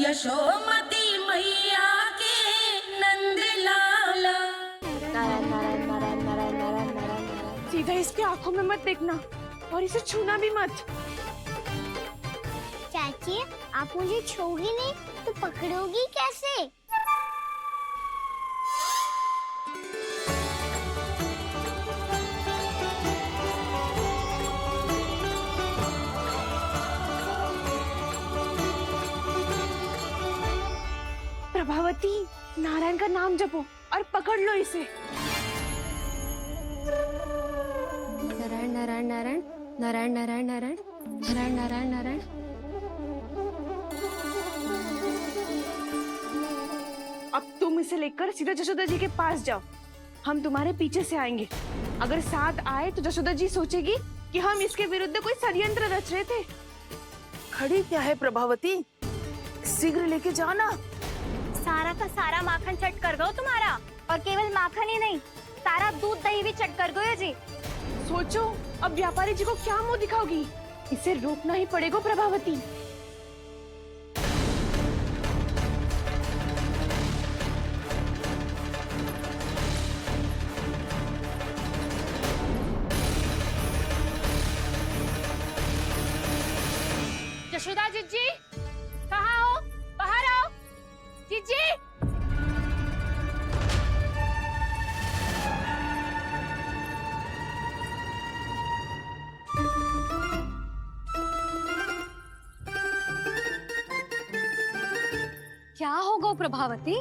यशोमती मैया के नंद लाला। नारायण नारायण नारायण नारायण नारायण नारायण। सीधा इसकी आंखों में मत देखना और इसे छूना भी मत। चाची, आप मुझे छूओगी नहीं तो पकड़ोगी कैसे? प्रभावती, नारायण का नाम जपो और पकड़ लो इसे। नारायण नारायण नारायण नारायण नारायण नारायण नारायण नारायण नारायण। अब तुम इसे लेकर सीधा जशोदा जी के पास जाओ, हम तुम्हारे पीछे से आएंगे। अगर साथ आए तो जशोदा जी सोचेगी कि हम इसके विरुद्ध कोई षड्यंत्र रच रहे थे। खड़ी क्या है प्रभावती, शीघ्र लेके जाना। सारा का सारा माखन चट कर गो तुम्हारा, और केवल माखन ही नहीं, सारा दूध दही भी चट कर गयो जी। सोचो अब व्यापारी जी को क्या मुंह दिखाओगी। इसे रोकना ही पड़ेगा प्रभावती। यशोदा जीजी, कहाँ हो? बाहर आओ जीजी। क्या होगा प्रभावती,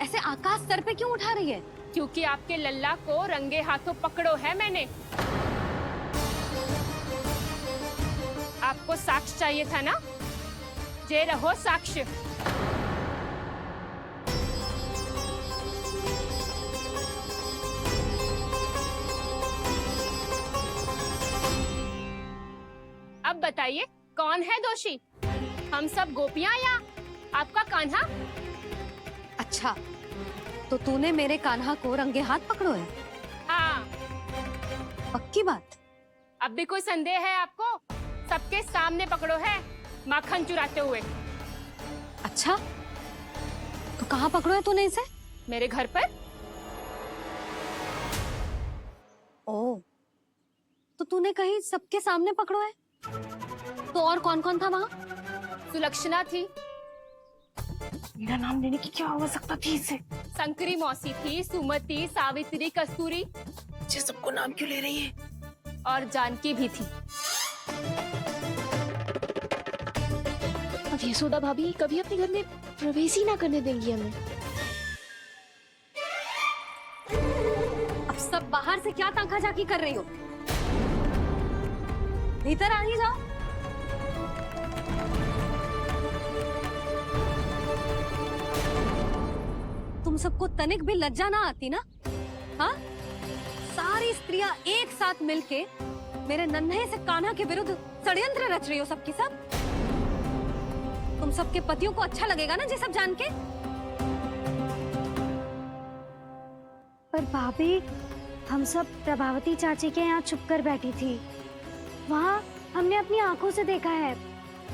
ऐसे आकाश सर पे क्यों उठा रही है? क्योंकि आपके लल्ला को रंगे हाथों पकड़ो है मैंने। आपको साक्ष्य चाहिए था ना, जे रहो साक्ष्य। अब बताइए कौन है दोषी, हम सब गोपियां या आपका कान्हा? अच्छा, तो तूने मेरे कान्हा को रंगे हाथ पकड़ो है? हाँ। पक्की बात? अब भी कोई संदेह है आपको? सबके सामने पकड़ो है, माखन चुराते हुए। अच्छा, तो कहाँ पकड़ो है तूने इसे? मेरे घर पर। ओ, तो तूने कहीं सबके सामने पकड़ो है? तो और कौन कौन था वहाँ? सुलक्षणा थी। मेरा नाम लेने की क्या आवश्यकता थी इसे? संकरी मौसी थी, सुमति, सावित्री, कस्तूरी। ये सबको नाम क्यों ले रही है? और जानकी भी थी। अब यशोदा भाभी कभी अपने घर में प्रवेश ही ना करने देंगी हमें। अब सब बाहर से क्या ताका झाकी कर रही हो? भीतर आ ही जाओ। तुम सबको तनिक भी लज्जा ना आती ना? हाँ? सारी स्त्रियां एक साथ मिलके मेरे नन्हे से कान्हा के विरुद्ध षड्यंत्र रच रही हो सबकी सब। तुम सबके पतियों को अच्छा लगेगा ना ये सब जान के? पर भाभी, हम सब प्रभावती चाची के यहाँ छुप कर बैठी थी। वहाँ हमने अपनी आंखों से देखा है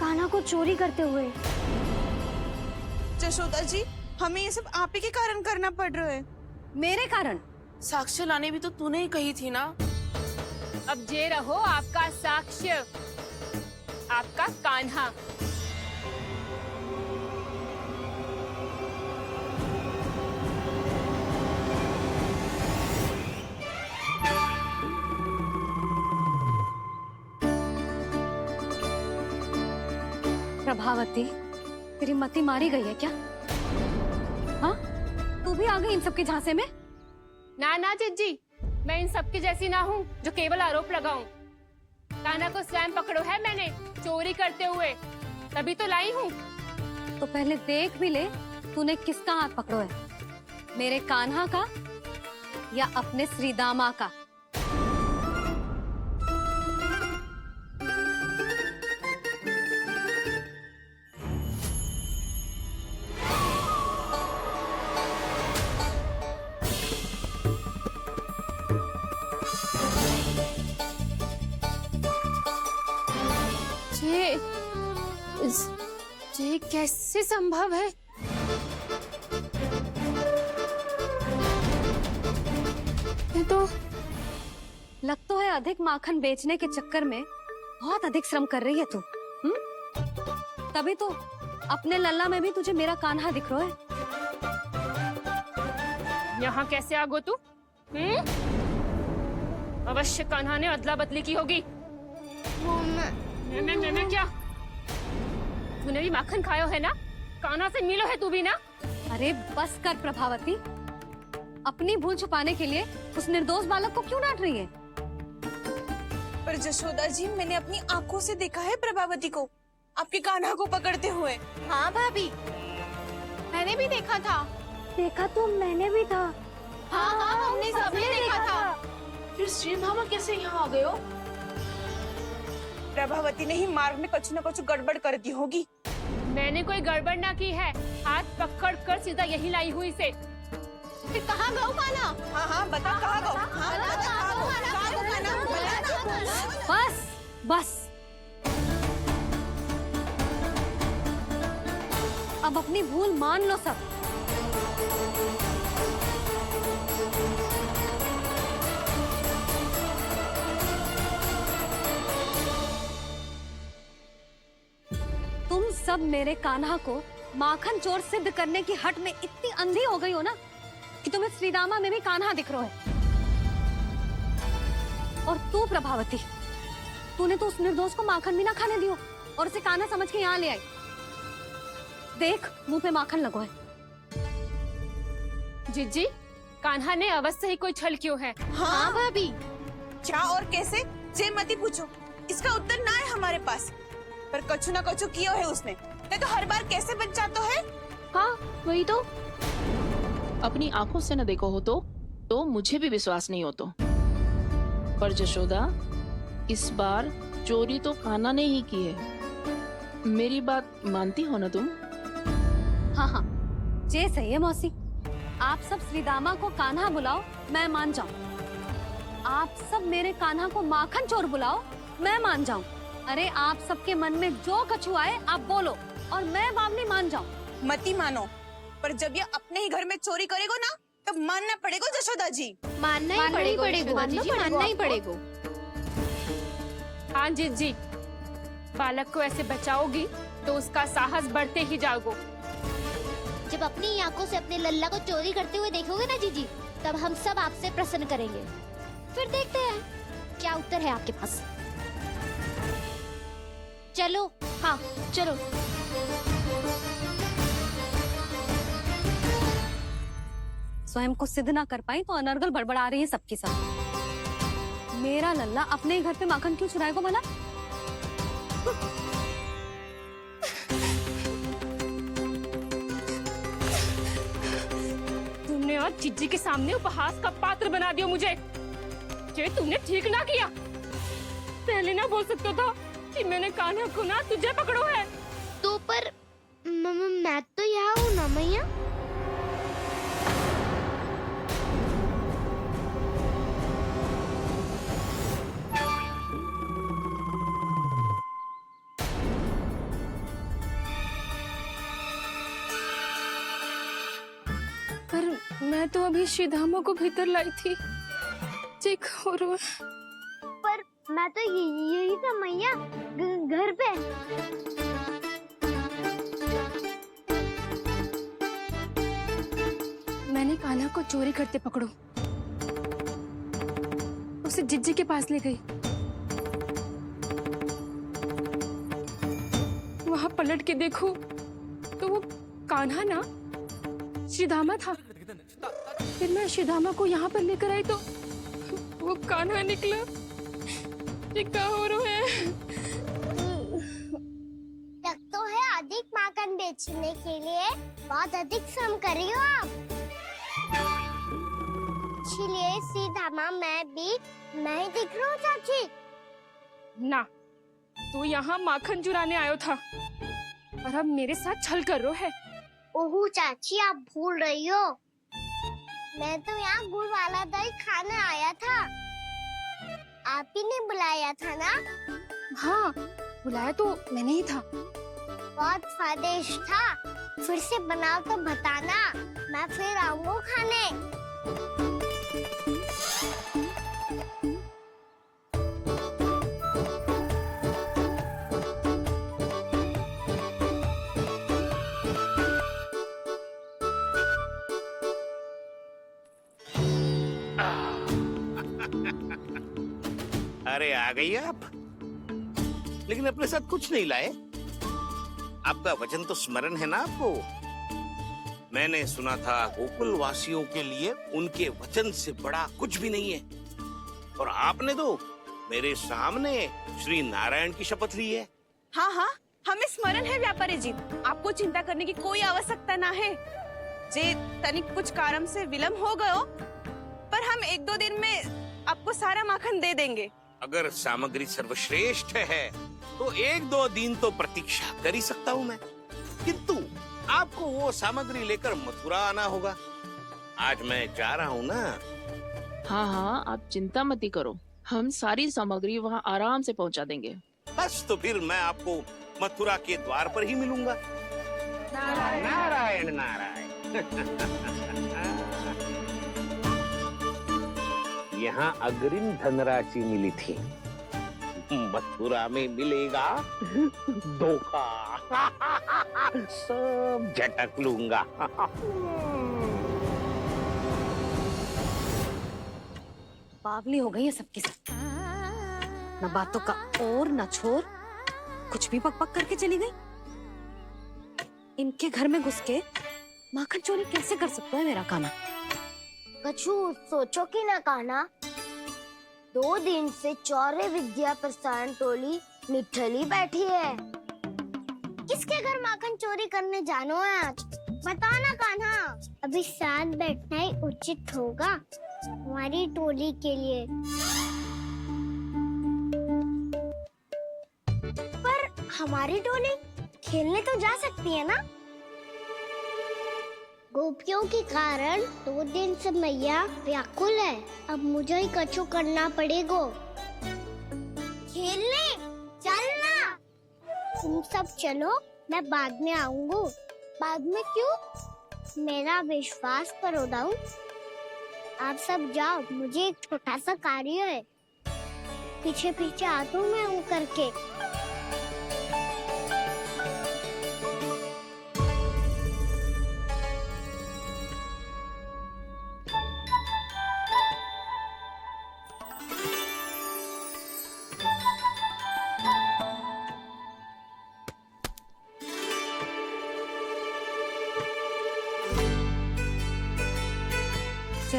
कान्हा को चोरी करते हुए। जशोदा जी, हमें ये सब आप ही के कारण करना पड़ रहा है। मेरे कारण? साक्ष्य लाने भी तो तूने ही कही थी ना। अब जे रहो आपका साक्ष्य, आपका कान्हा। प्रभावती, तेरी मति मारी गई है क्या? हाँ? तू भी आ गई इन सबके झांसे में? ना ना जिज्जी, मैं इन सबकी जैसी ना हूँ जो केवल आरोप लगाऊं। कान्हा को स्वयं पकड़ो है मैंने, चोरी करते हुए, तभी तो लाई हूँ। तो पहले देख भी ले तूने किसका हाथ पकड़ो है, मेरे कान्हा का या अपने श्रीदामा का? ये कैसे संभव है? ये तो लग तो है अधिक माखन बेचने के चक्कर में बहुत अधिक श्रम कर रही है तू। तभी तो अपने लल्ला में भी तुझे मेरा कान्हा दिख रहा है। यहाँ कैसे आ गो तू? अवश्य कान्हा ने अदला बदली की होगी। मैं क्या? तूने भी माखन खायो है ना? कान्हा से मिलो है तू भी ना? अरे बस कर प्रभावती, अपनी भूल छुपाने के लिए उस निर्दोष बालक को क्यों डांट रही है? पर जशोदा जी, मैंने अपनी आंखों से देखा है प्रभावती को आपके कान्हा को पकड़ते हुए। हाँ भाभी, मैंने भी देखा था। देखा तो मैंने भी था। हाँ हाँ, हमने सबने देखा था। फिर श्रीधामा कैसे यहाँ आ गए हो? प्रभावती ने ही मार्ग में कुछ न कुछ गड़बड़ कर दी होगी। मैंने कोई गड़बड़ ना की है, हाथ पकड़ कर सीधा यही लाई हुई से। फिर कहाँ गौ कान्हा? हाँ हाँ, बता कहाँ गो? हाँ बता, बता कहाँ गो कान्हा? बस बस, अब अपनी भूल मान लो सब। तुम सब मेरे कान्हा को माखन चोर सिद्ध करने की हट में इतनी अंधी हो गई हो ना कि तुम्हें श्रीदामा में भी कान्हा दिख रहा है। और तू प्रभावती, तूने तो उस निर्दोष को माखन भी ना खाने दियो और उसे कान्हा समझ के यहाँ ले आई। देख, मुंह पे माखन लगो है। जीजी, कान्हा ने अवश्य ही कोई छल क्यों है। हाँ भाभी, क्या और कैसे? जे मती पूछो, इसका उत्तर ना है हमारे पास। पर कछु ना कछु किया है उसने, नहीं तो हर बार कैसे बच जाता है। हाँ वही तो। अपनी आंखों से न देखो हो तो मुझे भी विश्वास नहीं हो तो। पर जशोदा, इस बार चोरी तो कान्हा ने ही की है। मेरी बात मानती हो ना तुम? हाँ हाँ, जे सही है मौसी। आप सब श्रीदामा को कान्हा बुलाओ, मैं मान जाऊं। आप सब मेरे कान्हा को माखन चोर बुलाओ, मैं मान जाऊं। अरे आप सबके मन में जो कछु आए आप बोलो और मैं बावली मान जाऊं। मती मानो, पर जब ये अपने ही घर में चोरी करेगो ना, तब मानना पड़ेगा जशोदा जी। मानना ही पड़ेगा जीजी, मानना ही पड़ेगा। हाँ जीजी, बालक को ऐसे बचाओगी तो उसका साहस बढ़ते ही जाओगे। जब अपनी आंखों से अपने लल्ला को चोरी करते हुए देखोगे ना जीजी, तब हम सब आपसे प्रसन्न करेंगे। फिर देखते हैं क्या उत्तर है आपके पास। चलो। हाँ चलो। स्वयं को सिद्ध ना कर पाई तो अनर्गल बड़बड़ा रही है सबके साथ। मेरा लल्ला अपने ही घर पे माखन क्यों चुराएगा भला? तुमने आज जीजी के सामने उपहास का पात्र बना दिया मुझे। ये तुमने ठीक ना किया। पहले ना बोल सकता था कि मैंने कान्हा को ना तुझे पकड़ो है। तो पर मैं तो यहाँ हूँ ना मैया। पर मैं तो अभी श्रीधामा को भीतर लाई थी। चेक हो रहा। पर मैं तो यही था मैया, घर पे। मैंने कान्हा को चोरी करते पकड़ो, उसे जिज्जी के पास ले गई। वहां पलट के देखो तो वो कान्हा ना श्रीधामा था। फिर मैं श्रीधामा को यहाँ पर लेकर आई तो वो कान्हा निकला। ये क्या हो रहा है? लगता है अधिक माखन बेचने के लिए बहुत अधिक श्रम कर रही हो आप। इसलिए सीधामा मैं ही दिख रहा हूँ चाची। ना, तू यहाँ माखन चुराने आयो था और अब मेरे साथ छल कर रो है। ओह चाची, आप भूल रही हो, मैं तो यहाँ गुड़ वाला दही खाने आया था। आप ही ने बुलाया था ना? हाँ, बुलाया तो मैंने ही था। बहुत स्वादिष्ट था। फिर से बनाओ तो बताना, मैं फिर आऊंगा खाने। अरे आ गई आप, लेकिन अपने साथ कुछ नहीं लाए। आपका वचन तो स्मरण है ना आपको? मैंने सुना था गोकुल वासियों के लिए उनके वचन से बड़ा कुछ भी नहीं है, और आपने तो मेरे सामने श्री नारायण की शपथ ली है। हाँ हाँ, हमें स्मरण है व्यापारी जी, आपको चिंता करने की कोई आवश्यकता ना है। जे तनिक कुछ कारण से विलम्ब हो गयो, पर हम 1-2 दिन में आपको सारा माखन दे देंगे। अगर सामग्री सर्वश्रेष्ठ है तो 1-2 दिन तो प्रतीक्षा कर ही सकता हूँ मैं, किंतु आपको वो सामग्री लेकर मथुरा आना होगा। आज मैं जा रहा हूँ ना। हाँ हाँ, आप चिंता मत ही करो, हम सारी सामग्री वहाँ आराम से पहुँचा देंगे। बस तो फिर मैं आपको मथुरा के द्वार पर ही मिलूंगा। नारायण नारायण। यहाँ अग्रिम धनराशि मिली थी, मथुरा में मिलेगा धोखा। सब झटक लूंगा। बावली हो गई है सबकी सब। न बातों का और न छोर, कुछ भी पक पक करके चली गई। इनके घर में घुस के माखन चोरी कैसे कर सकता है मेरा काना? कछु सोचो कि ना कान्हा, 2 दिन से चौर्य विद्या प्रसारण टोली निठली बैठी है। किसके घर माखन चोरी करने जानो है आज? बता ना कान्हा। अभी साथ बैठना ही उचित होगा हमारी टोली के लिए। पर हमारी टोली खेलने तो जा सकती है ना? गोपियों के कारण 2 दिन से मैया व्याकुल है। अब मुझे ही कछु करना पड़ेगा। खेलने चलना। तुम सब चलो, मैं बाद में आऊंगा। बाद में क्यों? मेरा विश्वास करो दाऊ। आप सब जाओ, मुझे एक छोटा सा कार्य है। पीछे पीछे आता हूँ मैं हूँ करके।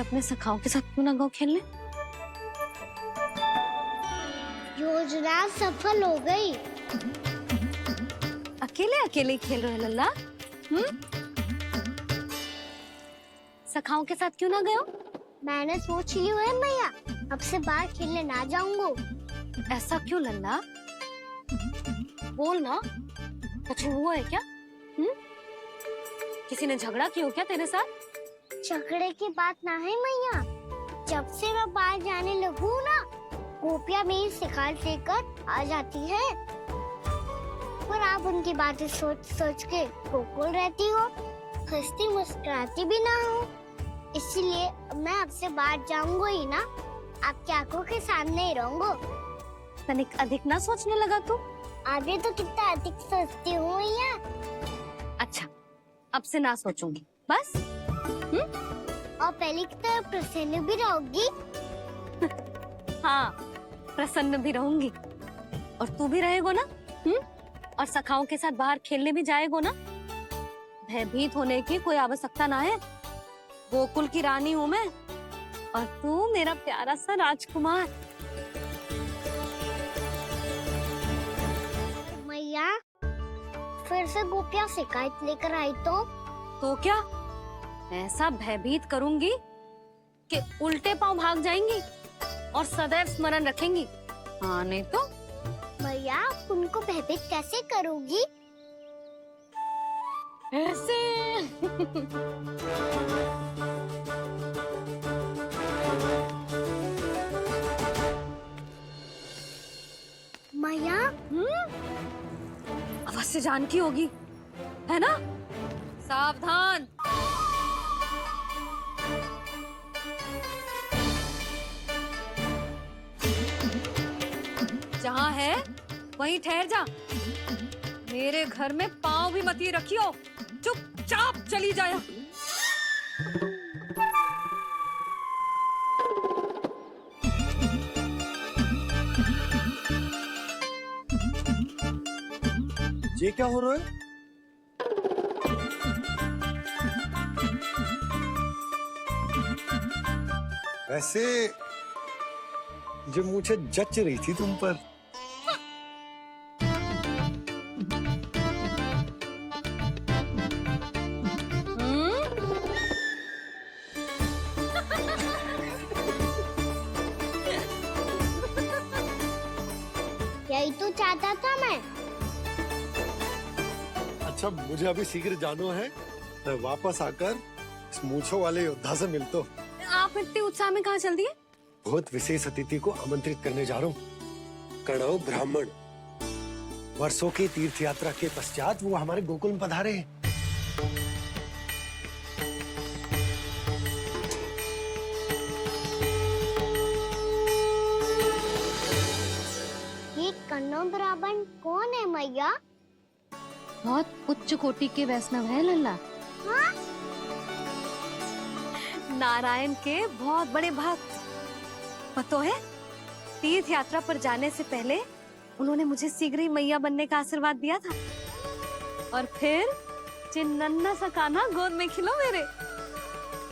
अपने सखाओं के साथ क्यों ना गाँव खेलने? योजना सफल हो गई। अकेले अकेले खेल रहे लल्ला? सखाओं के साथ क्यों ना गए हो? मैंने सोच लिया है मैया, अब से बाहर खेलने ना जाऊंगा। ऐसा क्यों लल्ला? बोल ना, कुछ हुआ है क्या? किसी ने झगड़ा किया हो क्या तेरे साथ? झगड़े की बात ना है मैया। जब से मैं बाहर जाने लगू ना, गोपियां मेरी शिकार लेकर आ जाती है। पर आप उनकी बातें सोच सोच के गोकुल रहती हो, हंसती मुस्कुराती भी ना हो। इसीलिए मैं आपसे बाहर जाऊंगा ही ना, आपकी आंखों के सामने ही रहूंगा। तनिक अधिक ना सोचने लगा तू? आगे तो कितना अधिक सोचती हूँ मैया। अच्छा, अब से ना सोचूंगी बस। और पहले की तरह प्रसन्न भी रहोगी? हाँ, प्रसन्न भी रहूंगी। और तू भी रहेगा ना? और सखाओं के साथ बाहर खेलने भी जाएगा ना? भयभीत होने की कोई आवश्यकता ना है। गोकुल की रानी हूँ मैं, और तू मेरा प्यारा सा राजकुमार। मैया, फिर से गोपियां शिकायत लेकर आई तो क्या? ऐसा भयभीत करूंगी कि उल्टे पांव भाग जाएंगी और सदैव स्मरण रखेंगी। हाँ नहीं तो? मैया, आप उनको भयभीत कैसे करोगी? ऐसे। मैया, आवाज से जानकी होगी, है ना? सावधान। जहाँ है वहीं ठहर जा। मेरे घर में पाँव भी मत ही रखियो, चुपचाप चली जाया। ये क्या हो रहा है? वैसे जो मुझे जच रही थी तुम पर। यही तो चाहता था मैं। अच्छा मुझे अभी शीघ्र जाना है, मैं वापस आकर इस मूंछों वाले योद्धा से मिलता हूँ। आप इतने उत्साह में कहाँ चल दिए? बहुत विशेष अतिथि को आमंत्रित करने जा रहा हूँ। कणव ब्राह्मण वर्षों की तीर्थ यात्रा के पश्चात वो हमारे गोकुल में पधारे हैं। ये कन्नौ ब्राह्मण कौन है मैया? बहुत उच्च कोटि के वैष्णव है लल्ला। हाँ? नारायण के बहुत बड़े भक्त। पता है, तीर्थ यात्रा पर जाने से पहले उन्होंने मुझे शीघ्र ही मैया बनने का आशीर्वाद दिया था, और फिर चिन्नन्ना सा कान्हा गोद में खिलो मेरे।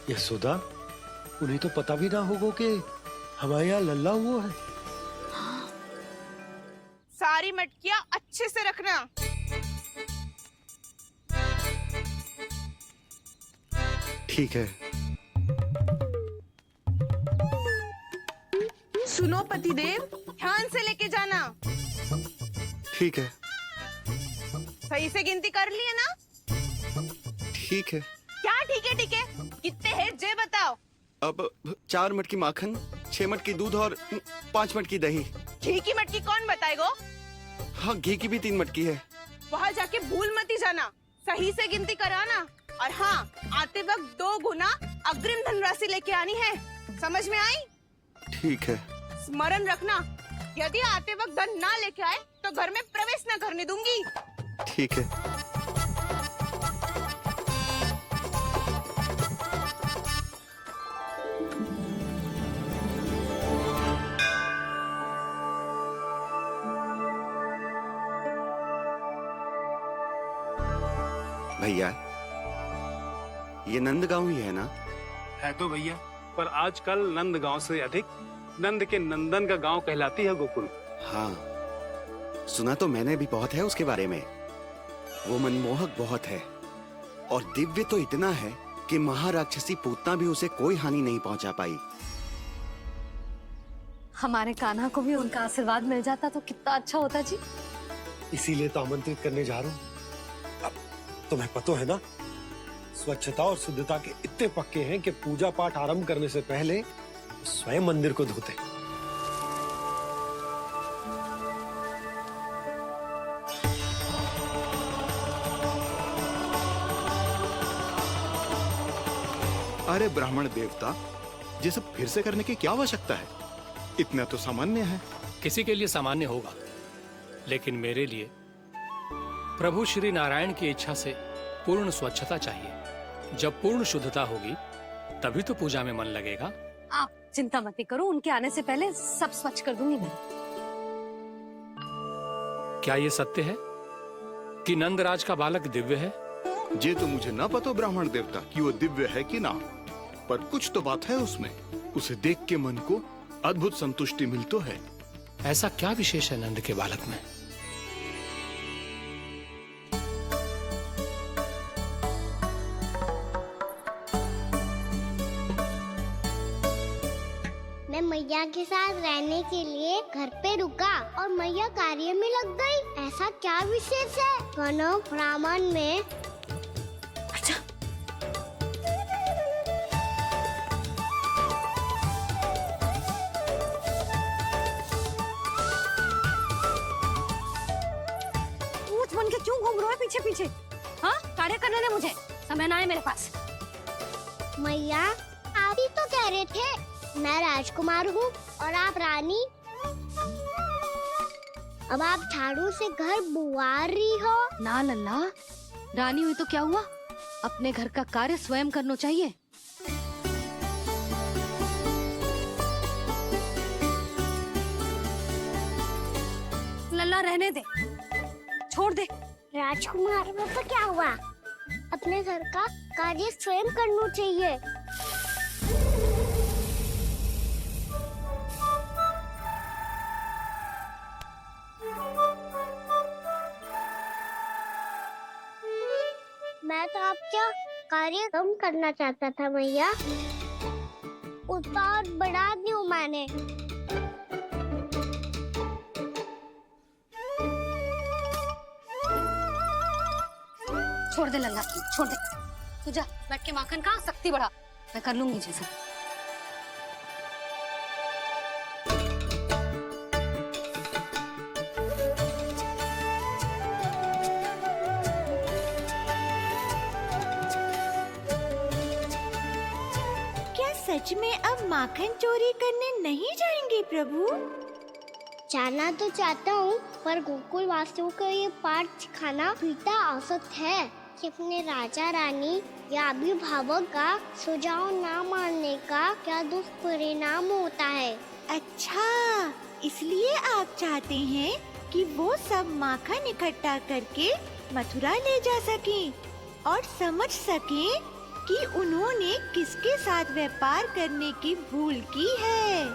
यशोदा, उन्हें तो पता भी ना होगा कि हमारे यहाँ लल्ला हुआ है। सारी मटकियाँ अच्छे से रखना। ठीक है। सुनो पतिदेव, ध्यान से लेके जाना। ठीक है। सही से गिनती कर लिए ना? ठीक है। क्या ठीक है ठीक है? कितने हैं जे बताओ। अब 4 मटकी माखन, 6 मटकी दूध और 5 मटकी दही। घी की मटकी कौन बताएगो? हाँ, घी की भी 3 मटकी है। वहाँ जाके भूल मत ही जाना, सही से गिनती कराना। और हाँ, आते वक्त 2 गुना अग्रिम धनराशि लेके आनी है। समझ में आई? ठीक है। स्मरण रखना, यदि आते वक्त धन ना लेके आए तो घर में प्रवेश न करने दूंगी। ठीक है। भैया, ये नंदगांव ही है ना? है तो भैया, पर आजकल नंदगांव से अधिक नंद के नंदन का गांव कहलाती है गोकुल। हाँ, सुना तो मैंने भी बहुत है उसके बारे में। वो मनमोहक बहुत है और दिव्य तो इतना है कि महाराक्षसी पूतना भी उसे कोई हानि नहीं पहुंचा पाई। हमारे कान्हा को भी उनका आशीर्वाद मिल जाता तो कितना अच्छा होता जी। इसीलिए तो आमंत्रित करने जा रहा हूँ। अब तुम्हें पता है ना, स्वच्छता और शुद्धता के इतने पक्के हैं कि पूजा पाठ आरंभ करने से पहले स्वयं मंदिर को धोते। अरे ब्राह्मण देवता, ये सब फिर से करने की क्या आवश्यकता है? इतना तो सामान्य है। किसी के लिए सामान्य होगा, लेकिन मेरे लिए प्रभु श्री नारायण की इच्छा से पूर्ण स्वच्छता चाहिए। जब पूर्ण शुद्धता होगी तभी तो पूजा में मन लगेगा। आप चिंता मत करो, उनके आने से पहले सब स्वच्छ कर दूंगी मैं। क्या ये सत्य है कि नंदराज का बालक दिव्य है? ये तो मुझे ना पता ब्राह्मण देवता कि वो दिव्य है कि ना, पर कुछ तो बात है उसमें। उसे देख के मन को अद्भुत संतुष्टि मिल तो है। ऐसा क्या विशेष है नंद के बालक में? मैं मैया के साथ रहने के लिए घर पे रुका और मैया कार्य में लग गई। ऐसा क्या विशेष है कन्नौ ब्राह्मण में? अच्छा, ऊंच बन के क्यों क्यों घूम रहे हो पीछे पीछे? हाँ, कार्य करने दे मुझे, समय ना है मेरे पास। मैया आप ही तो कह रहे थे मैं राजकुमार हूँ और आप रानी। अब आप झाड़ू से घर बुआर रही हो। ना लल्ला, रानी हुई तो क्या हुआ, अपने घर का कार्य स्वयं करना चाहिए। लल्ला रहने दे, छोड़ दे। राजकुमार में तो क्या हुआ, अपने घर का कार्य स्वयं करना चाहिए। मैं तो आपका कार्य कम करना चाहता था मैया, उत्पाद बढ़ा दूं मैंने। छोड़ दे लल्ला, छोड़ दे। तू जा बैठ के माखन खा, शक्ति बढ़ा, मैं कर लूंगी जैसे। क्या सच में अब माखन चोरी करने नहीं जाएंगे प्रभु? जाना तो चाहता हूँ, पर गोकुल वासियों को ये पाठ सिखाना पिता औसत है कि अपने राजा रानी या अभिभावक का सुझाव ना मानने का क्या दुष्परिणाम होता है। अच्छा, इसलिए आप चाहते हैं कि वो सब माखन इकट्ठा करके मथुरा ले जा सकें और समझ सकें कि उन्होंने किसके साथ व्यापार करने की भूल की है।